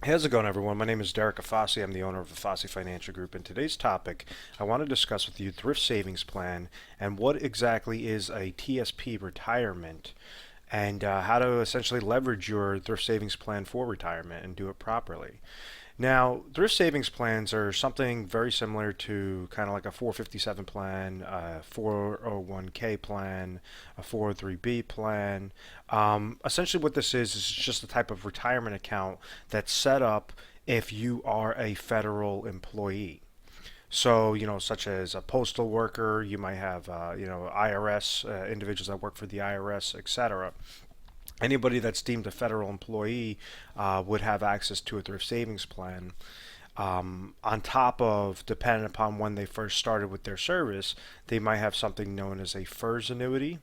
How's it going, everyone? My name is Derek Afasi. I'm the owner of Afasi Financial Group. In today's topic, I want to discuss with you Thrift Savings Plan and what exactly is a TSP retirement and how to essentially leverage your thrift savings plan for retirement and do it properly. Now, thrift savings plans are something very similar to kind of like a 457 plan, a 401k plan, a 403b plan. Essentially, what this is just a type of retirement account that's set up if you are a federal employee. So, such as a postal worker, you might have, IRS, individuals that work for the IRS, etc. Anybody that's deemed a federal employee would have access to a thrift savings plan. On top of, depending upon when they first started with their service, they might have something known as a FERS annuity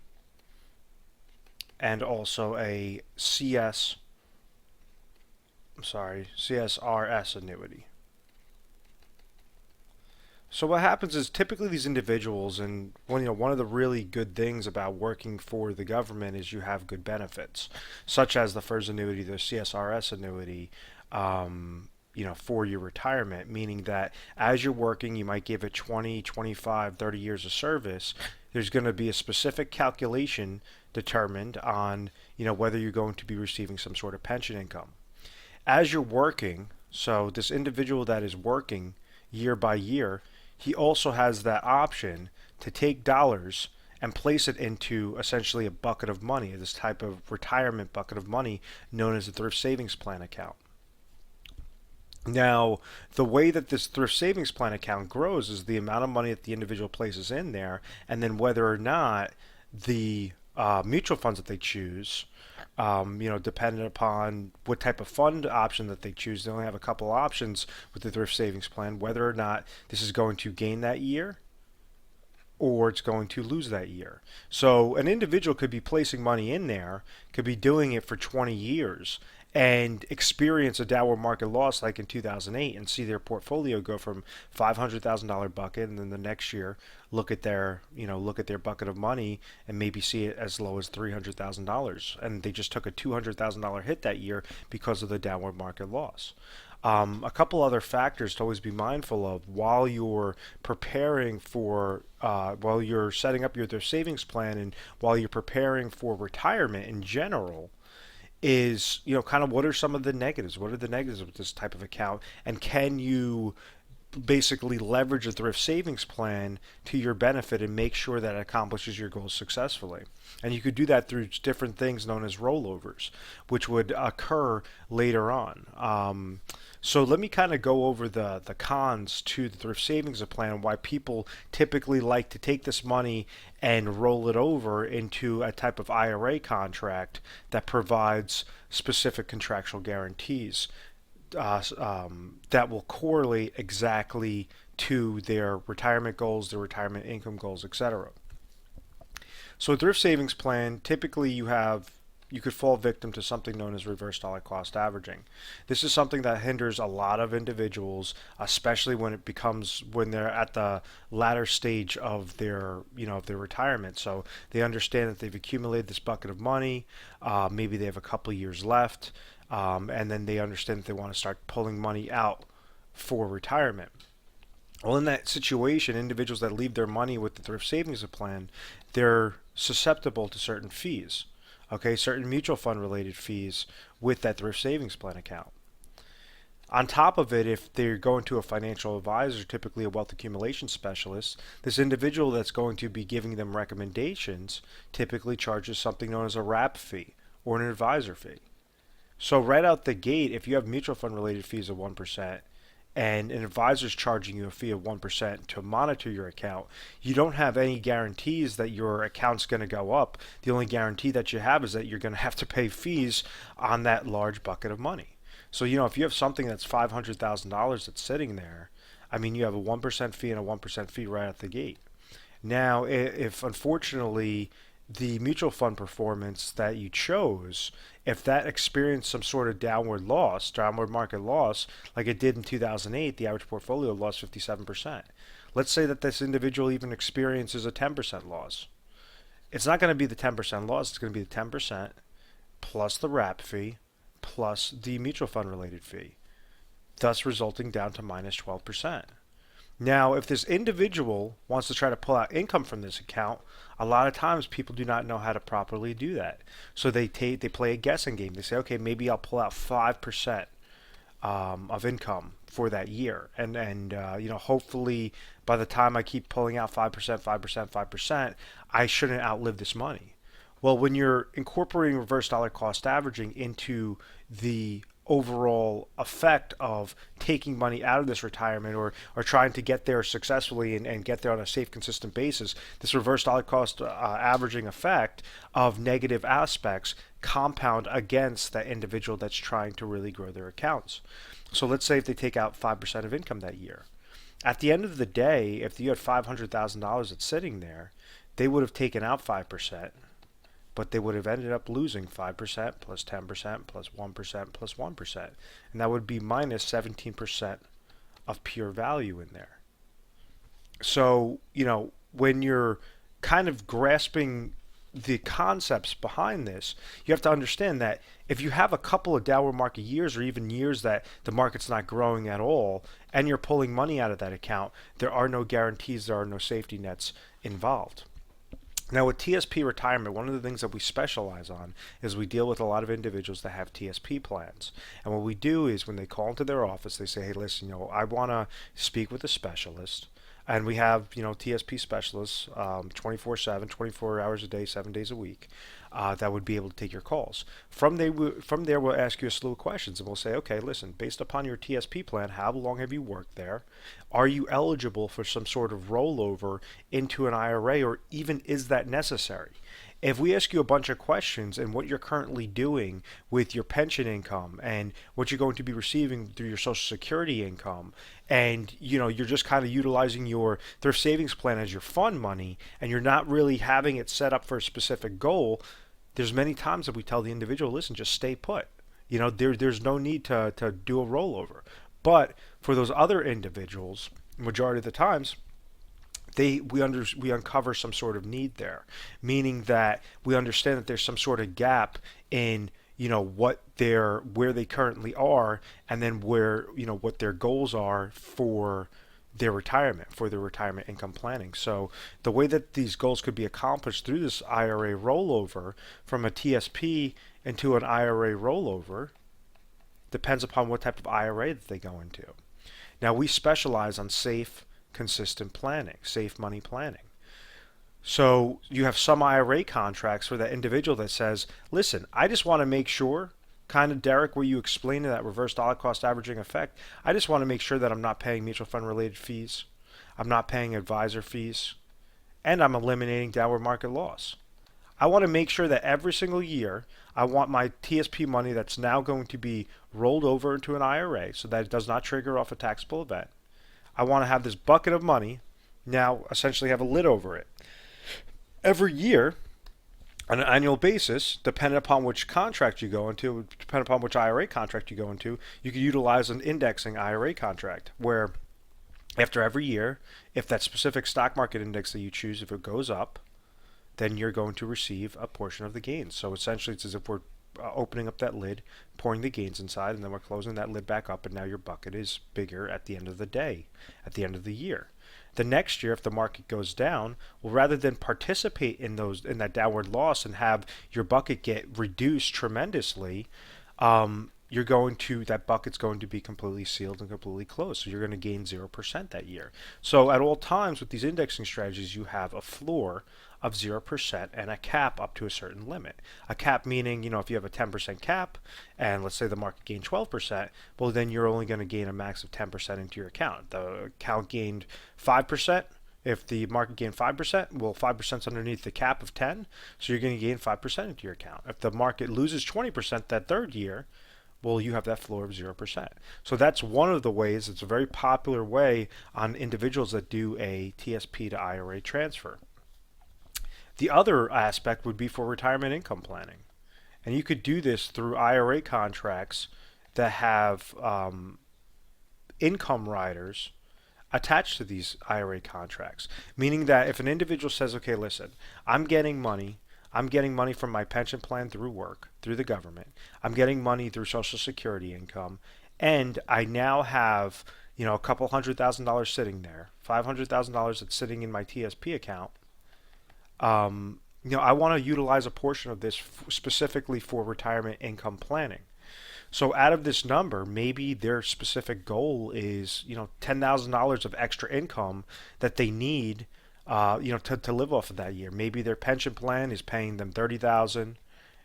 and also a CSRS annuity. So what happens is typically these individuals, and one of the really good things about working for the government is you have good benefits, such as the FERS annuity, the CSRS annuity, for your retirement, meaning that as you're working, you might give it 20, 25, 30 years of service. There's going to be a specific calculation determined on, whether you're going to be receiving some sort of pension income. As you're working, so this individual that is working year by year, he also has that option to take dollars and place it into essentially a bucket of money, this type of retirement bucket of money known as a thrift savings plan account. Now, the way that this thrift savings plan account grows is the amount of money that the individual places in there, and then whether or not the mutual funds that they choose, dependent upon what type of fund option that they choose. They only have a couple options with the thrift savings plan, whether or not this is going to gain that year or it's going to lose that year. So an individual could be placing money in there, could be doing it for 20 years and experience a downward market loss like in 2008 and see their portfolio go from $500,000 bucket, and then the next year look at their bucket of money and maybe see it as low as $300,000, and they just took a $200,000 hit that year because of the downward market loss. A couple other factors to always be mindful of while you're setting up their savings plan and while you're preparing for retirement in general is, kind of what are some of the negatives? What are the negatives with this type of account? And can you basically leverage a thrift savings plan to your benefit and make sure that it accomplishes your goals successfully? And you could do that through different things known as rollovers, which would occur later on. So let me kind of go over the cons to the thrift savings plan and why people typically like to take this money and roll it over into a type of IRA contract that provides specific contractual guarantees that will correlate exactly to their retirement goals, their retirement income goals, etc. So a thrift savings plan, typically you could fall victim to something known as reverse dollar cost averaging. This is something that hinders a lot of individuals, especially when they're at the latter stage of their retirement. So they understand that they've accumulated this bucket of money, maybe they have a couple of years left, and then they understand that they want to start pulling money out for retirement. Well, in that situation, individuals that leave their money with the thrift savings plan, they're susceptible to certain fees. Okay, certain mutual fund related fees with that thrift savings plan account. On top of it, if they're going to a financial advisor, typically a wealth accumulation specialist, this individual that's going to be giving them recommendations typically charges something known as a wrap fee or an advisor fee. So right out the gate, if you have mutual fund related fees of 1% and an advisor is charging you a fee of 1% to monitor your account, you don't have any guarantees that your account's going to go up. The only guarantee that you have is that you're going to have to pay fees on that large bucket of money. So, if you have something that's $500,000 that's sitting there, I mean, you have a 1% fee and a 1% fee right out the gate. Now, if unfortunately the mutual fund performance that you chose, if that experienced some sort of downward market loss, like it did in 2008, the average portfolio lost 57%. Let's say that this individual even experiences a 10% loss. It's not going to be the 10% loss, it's going to be the 10% plus the wrap fee plus the mutual fund related fee. thus resulting down to minus 12%. Now, if this individual wants to try to pull out income from this account, a lot of times people do not know how to properly do that. So they play a guessing game. They say, okay, maybe I'll pull out 5% of income for that year, and hopefully by the time I keep pulling out 5%, 5%, 5%, I shouldn't outlive this money. Well, when you're incorporating reverse dollar cost averaging into the overall effect of taking money out of this retirement, or trying to get there successfully and get there on a safe, consistent basis, this reverse dollar cost averaging effect of negative aspects compound against that individual that's trying to really grow their accounts. So let's say if they take out 5% of income that year. At the end of the day, if you had $500,000 that's sitting there, they would have taken out 5%, but they would have ended up losing 5% plus 10% plus 1% plus 1%. And that would be minus 17% of pure value in there. So, when you're kind of grasping the concepts behind this, you have to understand that if you have a couple of downward market years, or even years that the market's not growing at all, and you're pulling money out of that account, there are no guarantees, there are no safety nets involved. Now, with TSP retirement, one of the things that we specialize on is we deal with a lot of individuals that have TSP plans. And what we do is when they call into their office, they say, hey, listen, I want to speak with a specialist. And we have, TSP specialists 24/7, 24 hours a day, 7 days a week, that would be able to take your calls. From there, we'll ask you a slew of questions, and we'll say, okay, listen, based upon your TSP plan, how long have you worked there? Are you eligible for some sort of rollover into an IRA, or even is that necessary? If we ask you a bunch of questions and what you're currently doing with your pension income and what you're going to be receiving through your Social Security income, and you're just kind of utilizing your thrift savings plan as your fund money, and you're not really having it set up for a specific goal, there's many times that we tell the individual, listen, just stay put. There's no need to do a rollover. But for those other individuals, majority of the times, we uncover some sort of need there, meaning that we understand that there's some sort of gap in where they currently are, and then where what their goals are for their retirement income planning. So the way that these goals could be accomplished through this IRA rollover from a TSP into an IRA rollover depends upon what type of IRA that they go into. Now, we specialize on safe, consistent planning, safe money planning. So you have some IRA contracts for that individual that says, listen, I just want to make sure, kind of Derek, where you explain that reverse dollar cost averaging effect, I just want to make sure that I'm not paying mutual fund related fees, I'm not paying advisor fees, and I'm eliminating downward market loss. I want to make sure that every single year I want my TSP money that's now going to be rolled over into an IRA so that it does not trigger off a taxable event. I want to have this bucket of money now essentially have a lid over it. Every year, on an annual basis, depending upon which contract you go into, depending upon which IRA contract you go into, you can utilize an indexing IRA contract where after every year, if that specific stock market index that you choose, if it goes up, then you're going to receive a portion of the gains. So essentially it's as if we're opening up that lid, pouring the gains inside, and then we're closing that lid back up, and now your bucket is bigger at the end of the day, at the end of the year. The next year, if the market goes down, well, rather than participate in that downward loss and have your bucket get reduced tremendously, that bucket's going to be completely sealed and completely closed. So you're going to gain 0% that year. So at all times with these indexing strategies, you have a floor of 0% and a cap up to a certain limit. A cap meaning, if you have a 10% cap and let's say the market gained 12%, well, then you're only going to gain a max of 10% into your account. The account gained 5%. If the market gained 5%, well, 5% is underneath the cap of 10, so you're going to gain 5% into your account. If the market loses 20% that third year, well, you have that floor of 0%. So that's one of the ways. It's a very popular way on individuals that do a TSP to IRA transfer. The other aspect would be for retirement income planning. And you could do this through IRA contracts that have income riders attached to these IRA contracts. Meaning that if an individual says, okay, listen, I'm getting money from my pension plan through work, through the government. I'm getting money through Social Security income. and I now have, a couple $100,000 sitting there, $500,000 that's sitting in my TSP account. I want to utilize a portion of this specifically for retirement income planning. So out of this number, maybe their specific goal is, $10,000 of extra income that they need, to live off of that year. Maybe their pension plan is paying them 30,000.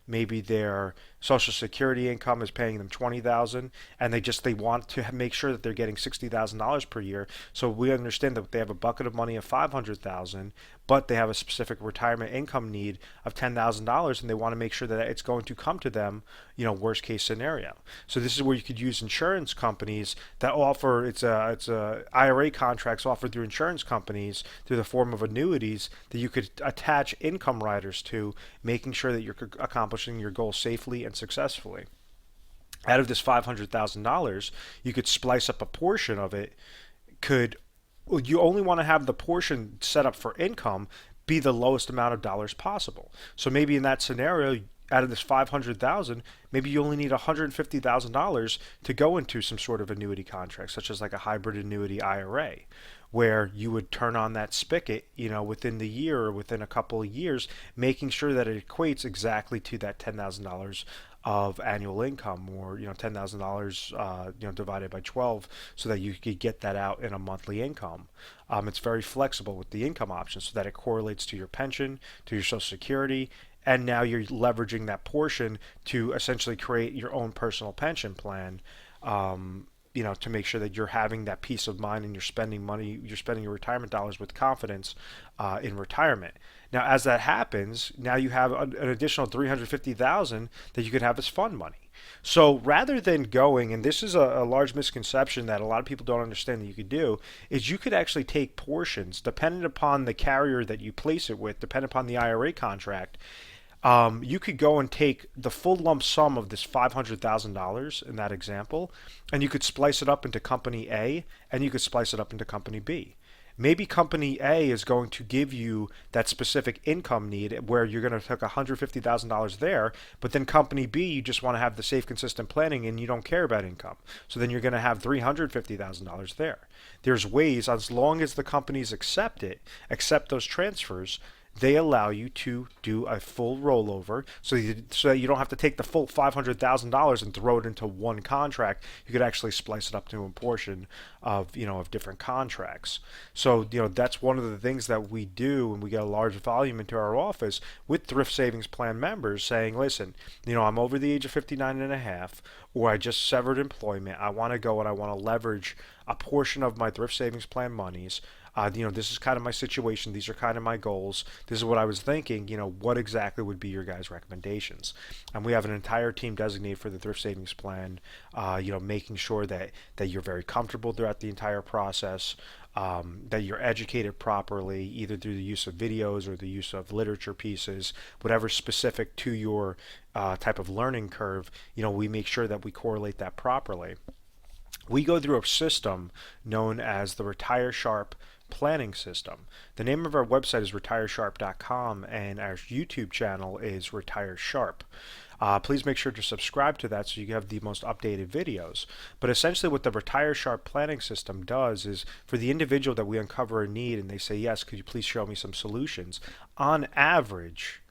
Maybe their social security income is paying them 20,000, and they want to make sure that they're getting $60,000 per year. So we understand that they have a bucket of money of 500,000, but they have a specific retirement income need of $10,000, and they want to make sure that it's going to come to them, worst case scenario. So this is where you could use insurance companies that offer it's a IRA contracts offered through insurance companies through the form of annuities that you could attach income riders to, making sure that you're accomplishing your goal safely and successfully. Out of this $500,000, you could splice up a portion of it. You only want to have the portion set up for income be the lowest amount of dollars possible. So maybe in that scenario, out of this 500,000, maybe you only need $150,000 to go into some sort of annuity contract, such as like a hybrid annuity IRA, where you would turn on that spigot, within the year or within a couple of years, making sure that it equates exactly to that $10,000 of annual income, or $10,000 divided by 12, so that you could get that out in a monthly income. It's very flexible with the income options, so that it correlates to your pension, to your Social Security, and now you're leveraging that portion to essentially create your own personal pension plan. To make sure that you're having that peace of mind and you're spending money, you're spending your retirement dollars with confidence in retirement. Now, as that happens, now you have an additional $350,000 that you could have as fund money. So rather than going, and this is a large misconception that a lot of people don't understand that you could do, is you could actually take portions, dependent upon the carrier that you place it with, depending upon the IRA contract. You could go and take the full lump sum of this $500,000 in that example, and you could splice it up into company A, and you could splice it up into company B. Maybe company A is going to give you that specific income need where you're going to take $150,000 there, but then company B, you just want to have the safe, consistent planning and you don't care about income. So then you're going to have $350,000 there. There's ways, as long as the companies accept those transfers, they allow you to do a full rollover, so that you don't have to take the full $500,000 and throw it into one contract. You could actually splice it up to a portion of different contracts. So that's one of the things that we do when we get a large volume into our office with Thrift Savings Plan members, saying, listen, I'm over the age of 59 and a half, or I just severed employment. I want to go and I want to leverage a portion of my Thrift Savings Plan monies. This is kind of my situation. These are kind of my goals. This is what I was thinking. What exactly would be your guys' recommendations? And we have an entire team designated for the Thrift Savings Plan, making sure that you're very comfortable throughout the entire process, that you're educated properly, either through the use of videos or the use of literature pieces, whatever specific to your type of learning curve. We make sure that we correlate that properly. We go through a system known as the Retire Sharp planning system. The name of our website is retiresharp.com, and our YouTube channel is Retire Sharp. Please make sure to subscribe to that so you have the most updated videos. But essentially what the Retire Sharp planning system does is, for the individual that we uncover a need and they say, yes, could you please show me some solutions? On average,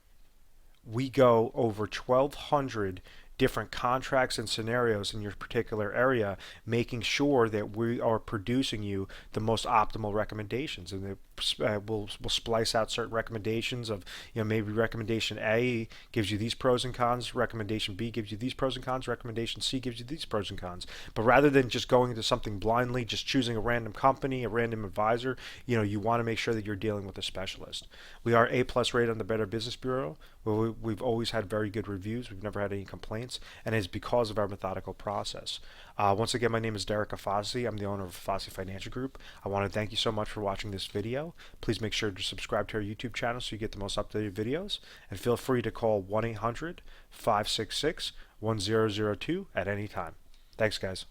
we go over 1,200 different contracts and scenarios in your particular area, making sure that we are producing you the most optimal recommendations. And we'll splice out certain recommendations of, maybe recommendation A gives you these pros and cons, recommendation B gives you these pros and cons, recommendation C gives you these pros and cons. But rather than just going into something blindly, just choosing a random company, a random advisor, you want to make sure that you're dealing with a specialist. We are A+ rated on the Better Business Bureau. We've always had very good reviews. We've never had any complaints, and it's because of our methodical process. Once again, my name is Derek Afasi. I'm the owner of Afasi Financial Group. I want to thank you so much for watching this video. Please make sure to subscribe to our YouTube channel so you get the most updated videos, and feel free to call 1-800-566-1002 at any time. Thanks, guys.